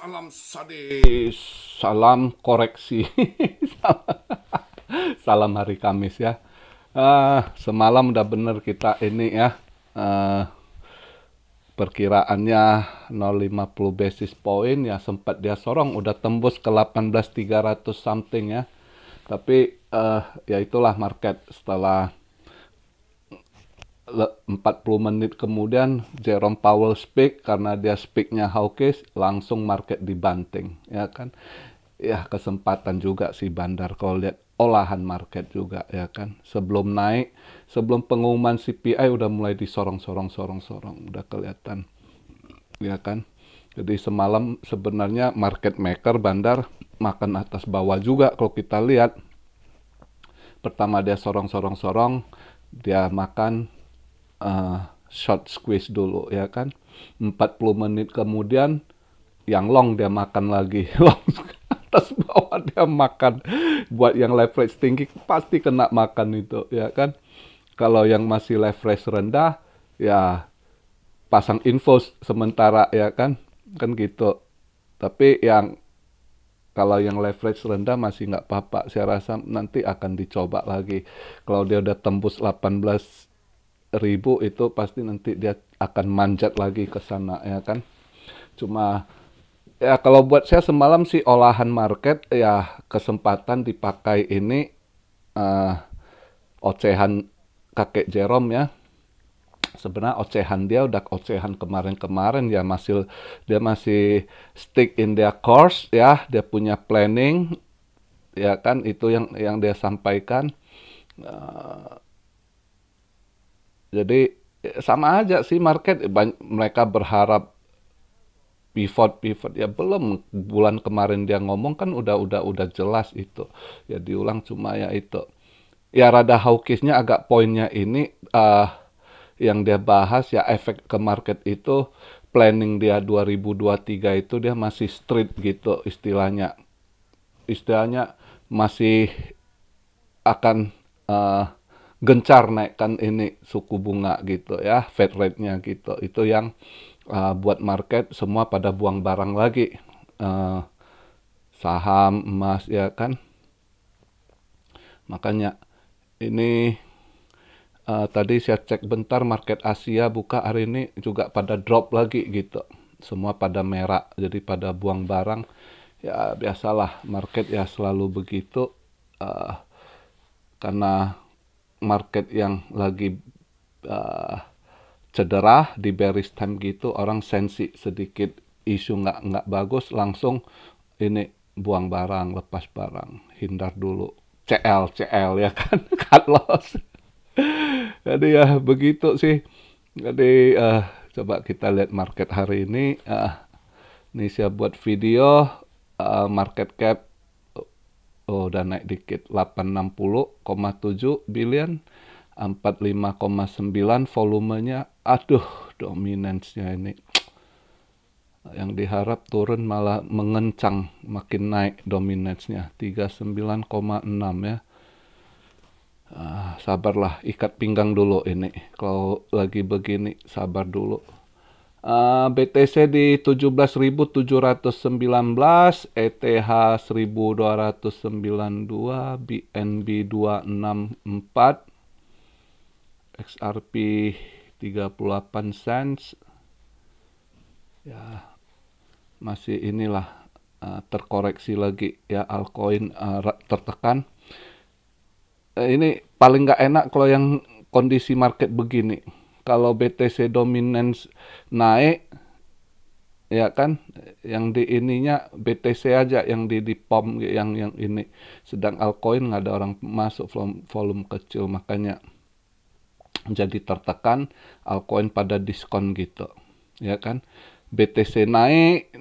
Salam sadis, salam koreksi, salam hari Kamis ya. Semalam udah bener kita ini ya, perkiraannya 0,50 basis point ya, sempat dia sorong udah tembus ke 18.300 something ya. Tapi ya itulah market setelah 40 menit kemudian Jerome Powell speak, karena dia speaknya hawkish, langsung market dibanting ya kan. Ya kesempatan juga sih Bandar kalau lihat olahan market juga ya kan. Sebelum naik, sebelum pengumuman CPI udah mulai disorong-sorong udah kelihatan ya kan. Jadi semalam sebenarnya market maker Bandar makan atas bawah juga kalau kita lihat. Pertama dia sorong, dia makan short squeeze dulu ya kan. 40 menit kemudian yang long dia makan lagi. Long atas bawah dia makan. Buat yang leverage tinggi pasti kena makan itu ya kan. Kalau yang masih leverage rendah ya pasang info sementara ya kan. Kan gitu. Tapi yang kalau yang leverage rendah masih nggak apa-apa. Saya rasa nanti akan dicoba lagi. Kalau dia udah tembus 18.000 itu pasti nanti dia akan manjat lagi ke sana ya kan. Cuma ya kalau buat saya semalam sih olahan market ya kesempatan dipakai ini ocehan kakek Jerome ya. Sebenarnya ocehan dia udah ocehan kemarin-kemarin ya, dia masih stick in their course ya, dia punya planning ya kan, itu yang dia sampaikan. Jadi sama aja sih market, mereka berharap pivot ya belum. Bulan kemarin dia ngomong kan udah jelas itu ya, diulang cuma ya itu ya rada hawkishnya agak. Poinnya ini yang dia bahas ya, efek ke market itu planning dia 2023 itu dia masih street gitu istilahnya masih akan gencar naikkan ini suku bunga gitu ya, Fed rate-nya gitu. Itu yang buat market semua pada buang barang lagi, saham, emas ya kan. Makanya ini tadi saya cek bentar, market Asia buka hari ini juga pada drop lagi gitu. Semua pada merah, jadi pada buang barang. Ya biasalah market ya selalu begitu. Karena market yang lagi cedera di bearish time gitu, orang sensi sedikit isu nggak bagus, langsung ini buang barang, lepas barang, hindar dulu. CL ya kan, cut loss. Jadi ya begitu sih. Jadi coba kita lihat market hari ini. Ini saya buat video market cap. Oh, udah naik dikit, 860,7 billion, 45,9 volumenya. Aduh, dominance-nya ini. Yang diharap turun malah mengencang, makin naik dominance-nya, 39,6 ya. Sabarlah, ikat pinggang dulu ini. Kalau lagi begini, sabar dulu. BTC di 17.719, ETH 1.292, BNB 264, XRP 38 cents. Ya, masih inilah terkoreksi lagi ya, altcoin tertekan. Ini paling nggak enak kalau yang kondisi market begini. Kalau BTC dominance naik, ya kan, yang di ininya BTC aja yang di POM yang ini. Sedang altcoin nggak ada orang masuk, volume kecil, makanya jadi tertekan, altcoin pada diskon gitu, ya kan. BTC naik,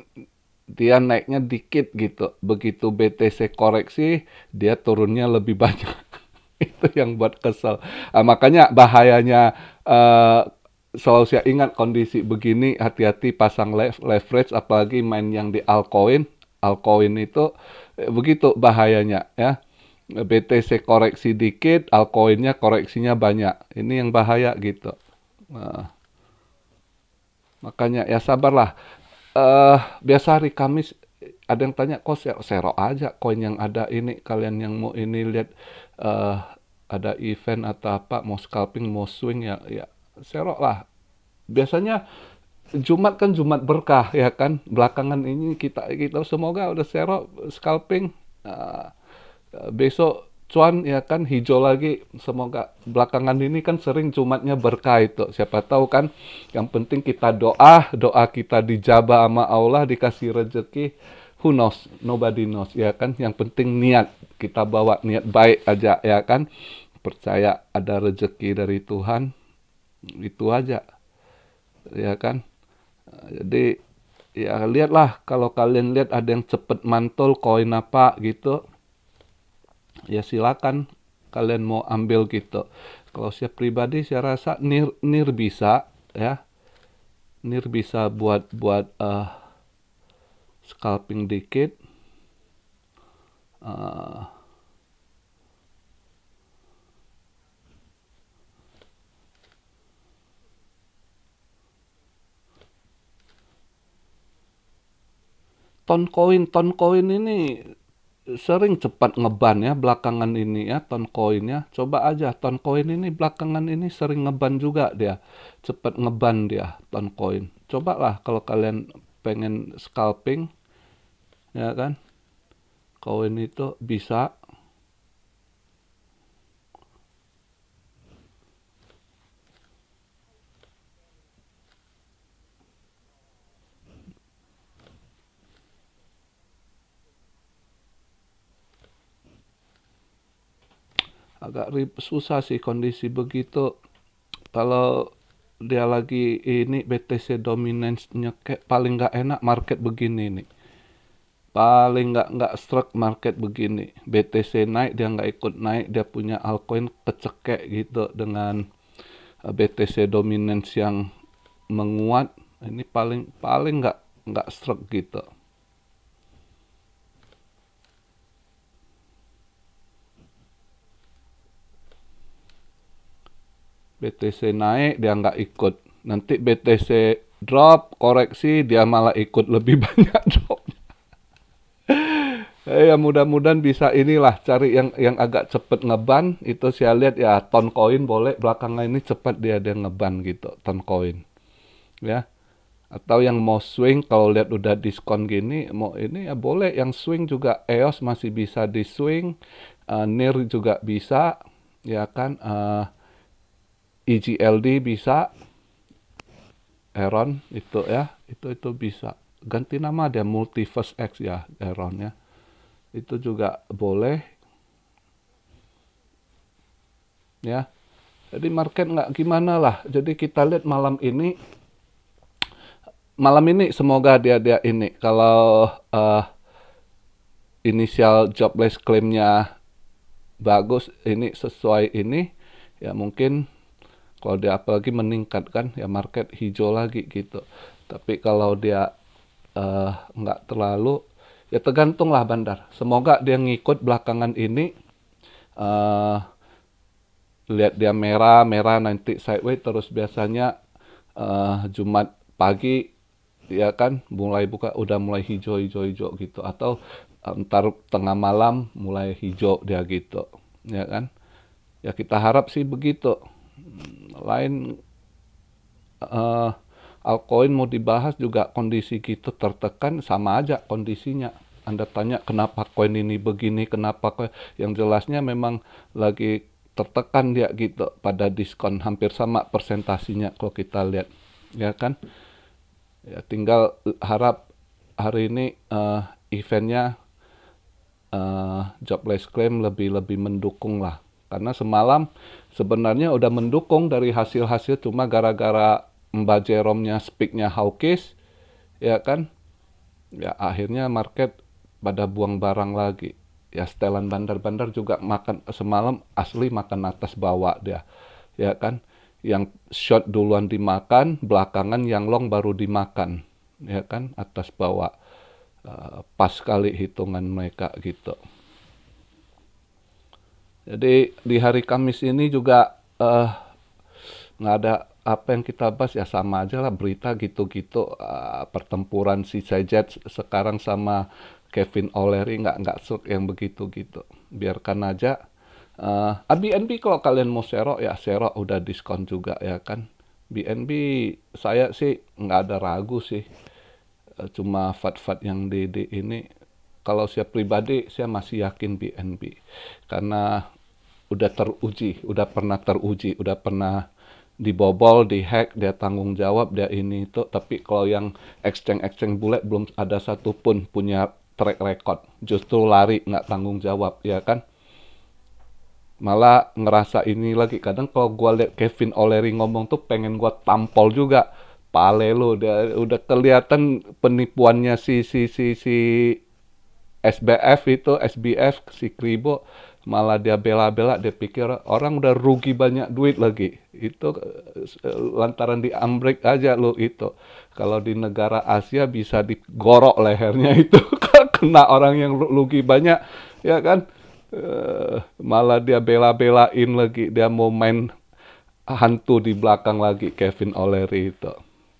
dia naiknya dikit gitu. Begitu BTC koreksi, dia turunnya lebih banyak. Itu yang buat kesel. Makanya bahayanya selalu saya ingat kondisi begini, hati-hati pasang leverage, apalagi main yang di altcoin. Altcoin itu begitu bahayanya ya. BTC koreksi dikit, altcoinnya koreksinya banyak. Ini yang bahaya gitu. Makanya ya sabarlah. biasa hari Kamis ada yang tanya, kok sero aja koin yang ada ini, kalian yang mau ini lihat eh, ada event atau apa, mau scalping, mau swing ya, ya sero lah. Biasanya Jumat kan Jumat berkah ya kan. Belakangan ini kita kita semoga udah sero scalping. eh, Besok cuan ya kan hijau lagi, semoga. Belakangan ini kan sering Jumatnya berkah itu, siapa tahu kan. Yang penting kita doa, doa kita dijabah sama Allah, dikasih rezeki. Who knows, nobody knows ya kan. Yang penting niat, kita bawa niat baik aja ya kan, percaya ada rezeki dari Tuhan, itu aja ya kan. Jadi ya lihatlah, kalau kalian lihat ada yang cepet mantul koin apa gitu, ya silakan kalian mau ambil gitu. Kalau saya pribadi saya rasa nir bisa ya, nir bisa buat buat scalping dikit. Eh, ton koin ini sering cepat ngeban ya belakangan ini ya, ton koinnya. Coba aja, ton koin ini belakangan ini sering ngeban juga dia. Cepat ngeban dia, ton koin. Cobalah kalau kalian pengen scalping ya kan. Koin itu bisa. Agak susah sih kondisi begitu. Kalau dia lagi ini BTC dominance-nya kayak paling nggak enak market begini nih. Paling nggak struck market begini. BTC naik dia nggak ikut naik, dia punya altcoin kecekek gitu dengan BTC dominance yang menguat. Ini paling paling nggak struck gitu. BTC naik dia nggak ikut. Nanti BTC drop, koreksi, dia malah ikut lebih banyak drop. Ya mudah-mudahan bisa inilah cari yang agak cepet ngeban. Itu saya lihat ya ton koin boleh belakangan ini cepat dia ngeban gitu, ton koin. Ya. Atau yang mau swing kalau lihat udah diskon gini, mau ini ya boleh yang swing juga. EOS masih bisa di swing, NIR juga bisa, ya kan. EGLD bisa, Heron itu ya, itu bisa. Ganti nama dia Multiverse X ya, Heron ya. Itu juga boleh ya. Jadi market nggak gimana lah. Jadi kita lihat malam ini semoga dia ini kalau inisial jobless claimnya bagus, ini sesuai ini ya, mungkin kalau dia apalagi meningkat kan ya market hijau lagi gitu. Tapi kalau dia nggak terlalu, ya tergantung lah Bandar. Semoga dia ngikut belakangan ini. eh Lihat dia merah nanti sideways terus biasanya Jumat pagi ya kan mulai buka udah mulai hijau gitu, atau ntar tengah malam mulai hijau dia gitu ya kan. Ya kita harap sih begitu. Lain altcoin mau dibahas juga kondisi gitu tertekan, sama aja kondisinya. Anda tanya kenapa koin ini begini, kenapa koin, yang jelasnya memang lagi tertekan dia gitu, pada diskon hampir sama persentasinya kalau kita lihat ya kan. Ya tinggal harap hari ini eventnya jobless claim lebih mendukung lah, karena semalam sebenarnya udah mendukung dari hasil-hasil, cuma gara-gara Mbak Jerome-nya speak-nya hawkish ya kan, ya akhirnya market pada buang barang lagi. Ya setelan bandar-bandar juga makan semalam, asli makan atas bawah dia ya kan. Yang short duluan dimakan, belakangan yang long baru dimakan ya kan, atas bawah. Pas kali hitungan mereka gitu. Jadi di hari Kamis ini juga nggak ada apa yang kita bahas ya sama aja lah berita gitu-gitu. Pertempuran si CZ sekarang sama Kevin O'Leary nggak suka yang begitu-gitu. Biarkan aja. BNB kalau kalian mau serok ya serok udah diskon juga ya kan. BNB saya sih nggak ada ragu sih. Cuma fat-fat yang di ini kalau saya pribadi saya masih yakin BNB karena udah teruji, udah pernah teruji, udah pernah dibobol, dihack, dia tanggung jawab, dia ini itu. Tapi kalau yang exchange bule belum ada satupun punya track record, justru lari nggak tanggung jawab, ya kan? Malah ngerasa ini lagi. Kadang kalau gua liat Kevin O'Leary ngomong tuh pengen gua tampol juga. Pale lu, dia udah kelihatan penipuannya si SBF si Kribo, malah dia bela-bela, dia pikir orang udah rugi banyak duit lagi. Itu lantaran diambrek aja lo itu. Kalau di negara Asia bisa digorok lehernya itu kena orang yang rugi banyak, ya kan? Malah dia bela-belain lagi, dia mau main hantu di belakang lagi Kevin O'Leary itu.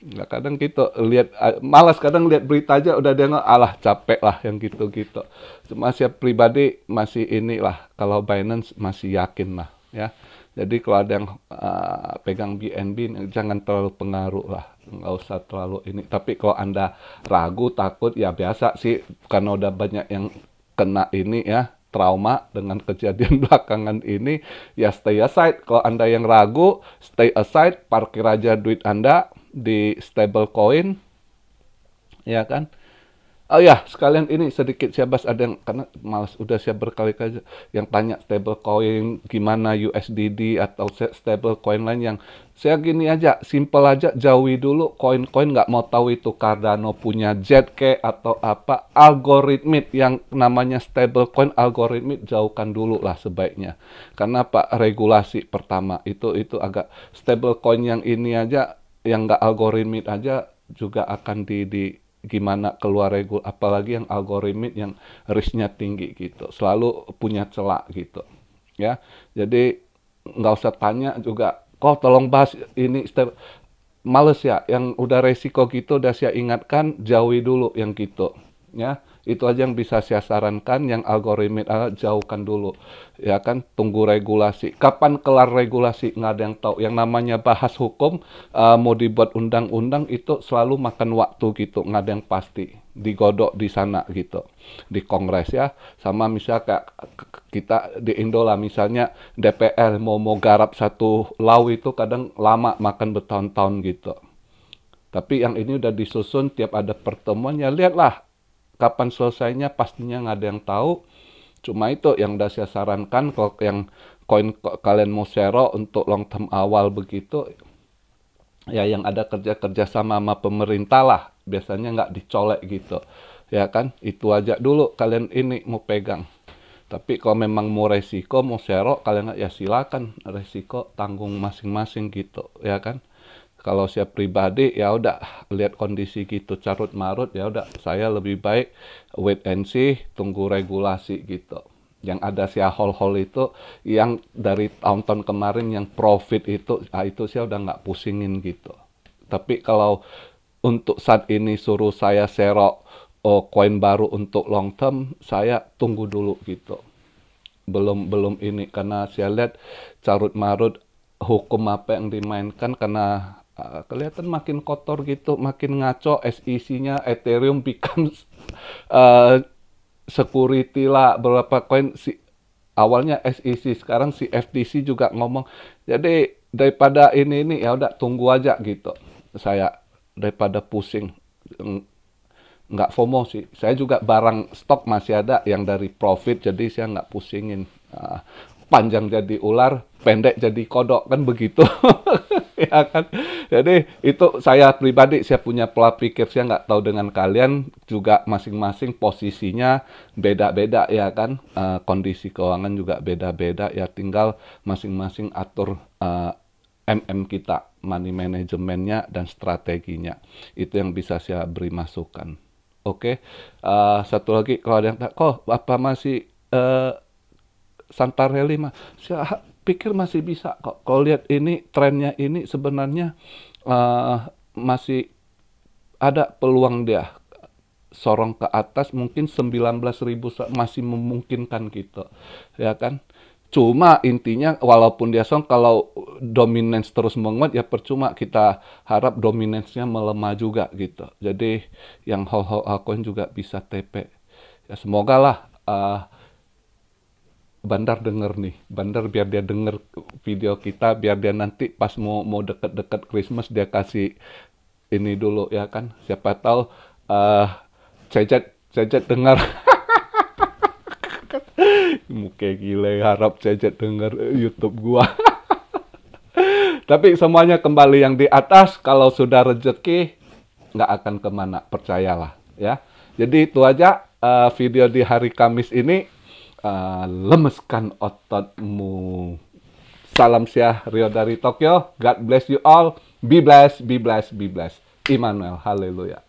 Nggak kadang gitu lihat malas kadang lihat berita aja udah dia alah capek lah yang gitu-gitu. Cuma saya pribadi masih inilah kalau Binance masih yakin lah ya. Jadi kalau ada yang pegang BNB jangan terlalu pengaruh lah, nggak usah terlalu ini. Tapi kalau Anda ragu takut ya biasa sih karena udah banyak yang kena ini ya trauma dengan kejadian belakangan ini ya stay aside. Kalau Anda yang ragu stay aside, parkir aja duit Anda di stable coin, ya kan? Oh ya, sekalian ini sedikit saya bahas ada yang karena malas udah saya berkali-kali yang tanya stable coin gimana USDD atau stable coin lain yang saya gini aja, simple aja jauhi dulu koin-koin nggak mau tahu itu Cardano punya ZK atau apa algoritmik yang namanya stable coin algoritmik jauhkan dulu lah sebaiknya. Karena Pak regulasi pertama itu agak stable coin yang ini aja yang nggak algoritmik aja juga akan gimana keluar apalagi yang algoritmik yang risknya tinggi gitu selalu punya celah gitu ya. Jadi nggak usah tanya juga kok tolong bahas ini males ya yang udah resiko gitu udah saya ingatkan jauhi dulu yang gitu ya. Itu aja yang bisa saya sarankan, yang algoritmik jauhkan dulu. Ya kan, tunggu regulasi. Kapan kelar regulasi? Nggak ada yang tahu. Yang namanya bahas hukum, mau dibuat undang-undang itu selalu makan waktu gitu. Nggak ada yang pasti. Digodok di sana gitu. Di Kongres ya. Sama misalnya kita di Indo lah, misalnya DPR mau garap satu law itu kadang lama makan bertahun-tahun gitu. Tapi yang ini udah disusun tiap ada pertemuan ya lihatlah kapan selesainya pastinya nggak ada yang tahu. Cuma itu yang udah saya sarankan kalau yang koin kalian mau share untuk long term awal begitu ya yang ada kerja sama pemerintah lah biasanya nggak dicolek gitu ya kan. Itu aja dulu kalian ini mau pegang. Tapi kalau memang mau resiko mau share kalian ya silakan, resiko tanggung masing-masing gitu ya kan. Kalau saya pribadi ya udah lihat kondisi gitu carut marut ya udah saya lebih baik wait and see, tunggu regulasi gitu. Yang ada saya hol itu yang dari tahun-tahun kemarin yang profit itu saya udah nggak pusingin gitu. Tapi kalau untuk saat ini suruh saya serok koin baru untuk long term, saya tunggu dulu gitu. Belum ini karena saya lihat carut marut hukum apa yang dimainkan karena kelihatan makin kotor gitu, makin ngaco. SEC-nya Ethereum becomes security lah beberapa koin awalnya SEC sekarang si FTC juga ngomong. Jadi daripada ini ya udah tunggu aja gitu. Saya daripada pusing nggak FOMO sih. Saya juga barang stok masih ada yang dari profit jadi saya nggak pusingin. Panjang jadi ular, pendek jadi kodok kan begitu. Ya kan. Jadi itu saya pribadi saya punya pola pikir saya nggak tahu dengan kalian juga masing-masing posisinya beda-beda ya kan. Kondisi keuangan juga beda-beda ya tinggal masing-masing atur MM kita, money manajemennya dan strateginya. Itu yang bisa saya beri masukan. Oke. Satu lagi kalau ada yang kok apa masih Santarelli mah pikir masih bisa kok. Kalau lihat ini trennya ini sebenarnya masih ada peluang dia sorong ke atas, mungkin 19.000 masih memungkinkan gitu, ya kan. Cuma intinya walaupun dia song, kalau dominance terus menguat ya percuma, kita harap dominance-nya melemah juga gitu. Jadi yang whole altcoin juga bisa TP. Ya semoga lah Bandar denger nih, Bandar biar dia denger video kita, biar dia nanti pas mau deket-deket Christmas dia kasih ini dulu, ya kan. Siapa tahu Cecet dengar. Muka gile, harap Cecet denger YouTube gua. Tapi semuanya kembali yang di atas. Kalau sudah rezeki nggak akan kemana, percayalah ya. Jadi itu aja video di hari Kamis ini. Lemeskan ototmu. Salam Syah Rio dari Tokyo. God bless you all. Be blessed, be blessed, be blessed. Immanuel, haleluya.